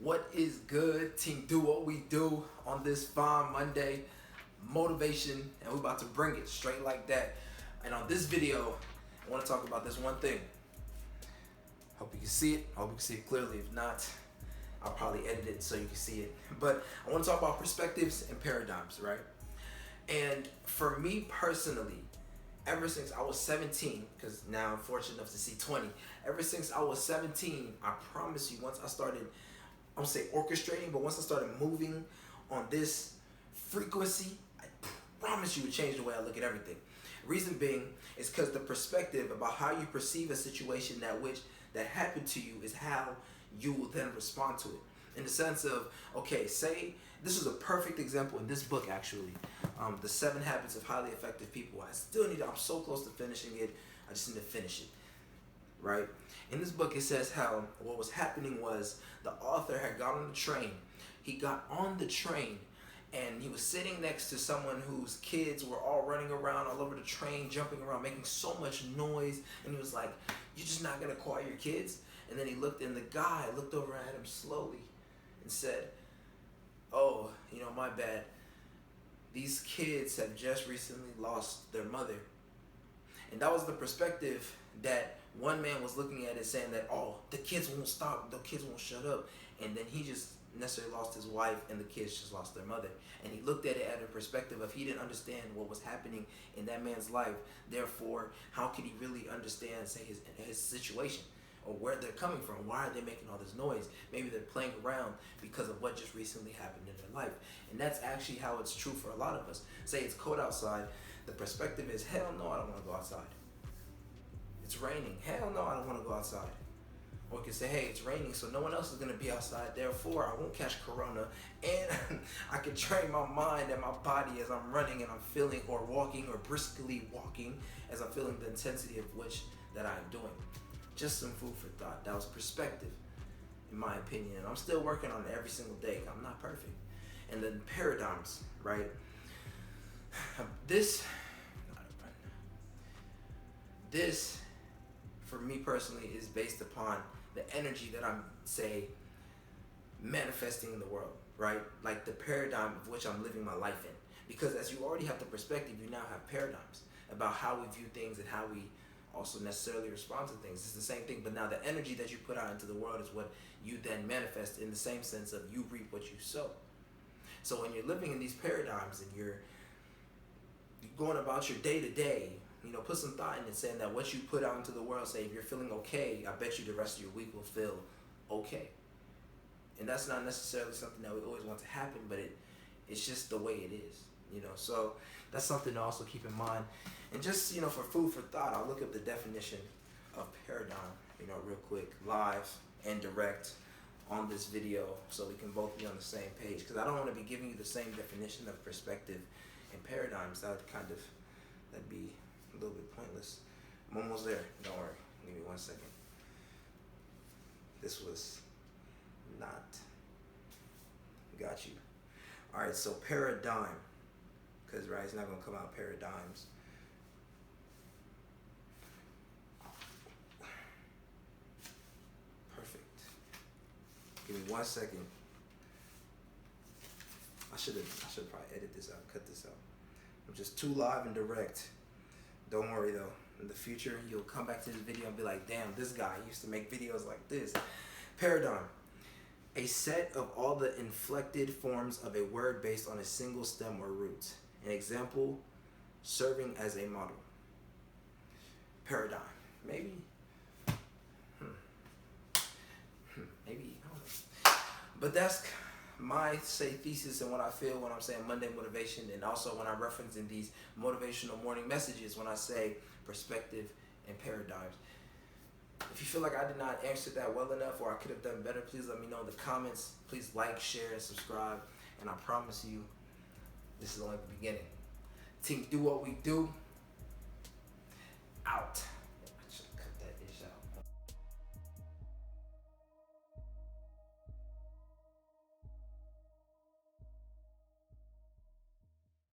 What is good, team? Do what we do on this fine Monday. Motivation, and we're about to bring it straight like that. And on this video, I want to talk about this one thing. Hope you can see it. Hope you can see it clearly. If not, I'll probably edit it so you can see it. But I want to talk about perspectives and paradigms, right? And for me personally, ever since I was 17, because now I'm fortunate enough to see 20, ever since I was 17, I promise you, once I started, I don't say orchestrating, but once I started moving on this frequency, I promise you it changed the way I look at everything. Reason being is because the perspective about how you perceive a situation that happened to you is how you will then respond to it. In the sense of, okay, say, this is a perfect example in this book actually, The 7 Habits of Highly Effective People. I'm so close to finishing it, I just need to finish it, right? In this book it says how what was happening was the author had got on the train. He got on the train and he was sitting next to someone whose kids were all running around all over the train, jumping around, making so much noise, and he was like, "You're just not gonna quiet your kids?" And then he looked, and the guy looked over at him slowly and said, "Oh, my bad. These kids have just recently lost their mother." And that was the perspective that one man was looking at it, saying that, "Oh, the kids won't stop, the kids won't shut up." And then he just necessarily lost his wife and the kids just lost their mother. And he looked at it at a perspective of he didn't understand what was happening in that man's life. Therefore, how could he really understand, say, his situation? Or where they're coming from. Why are they making all this noise? Maybe they're playing around because of what just recently happened in their life. And that's actually how it's true for a lot of us. Say it's cold outside, the perspective is, hell no, I don't want to go outside. It's raining, hell no, I don't want to go outside. Or you can say, hey, it's raining, so no one else is going to be outside, therefore I won't catch corona, and I can train my mind and my body as I'm running and I'm feeling, or walking, or briskly walking, as I'm feeling the intensity of which that I'm doing. Just some food for thought. That was perspective, in my opinion. And I'm still working on it every single day. I'm not perfect. And then paradigms, right? This, for me personally, is based upon the energy that I'm, say, manifesting in the world, right? Like the paradigm of which I'm living my life in. Because as you already have the perspective, you now have paradigms about how we view things and how we also necessarily respond to things. It's the same thing, but now the energy that you put out into the world is what you then manifest, in the same sense of you reap what you sow. So when you're living in these paradigms and you're going about your day to day, put some thought in it, saying that what you put out into the world, say if you're feeling okay, I bet you the rest of your week will feel okay. And that's not necessarily something that we always want to happen, but it's just the way it is. So that's something to also keep in mind. And just, for food for thought, I'll look up the definition of paradigm, real quick, live and direct on this video, so we can both be on the same page. Because I don't want to be giving you the same definition of perspective and paradigms. That'd be a little bit pointless. I'm almost there. Don't worry. Give me 1 second. This was not. Got you. All right, so paradigm. Because, right, it's not going to come out paradigms. Perfect. Give me 1 second. I should probably edit this out, cut this out. I'm just too live and direct. Don't worry though. In the future, you'll come back to this video and be like, damn, this guy used to make videos like this. Paradigm. A set of all the inflected forms of a word based on a single stem or root. An example, serving as a model. Paradigm. Maybe. Maybe. I don't know. But that's my thesis and what I feel when I'm saying Monday motivation, and also when I reference in these motivational morning messages when I say perspective and paradigms. If you feel like I did not answer that well enough or I could have done better, please let me know in the comments. Please like, share, and subscribe. And I promise you, this is only the beginning. Team, do what we do. Out.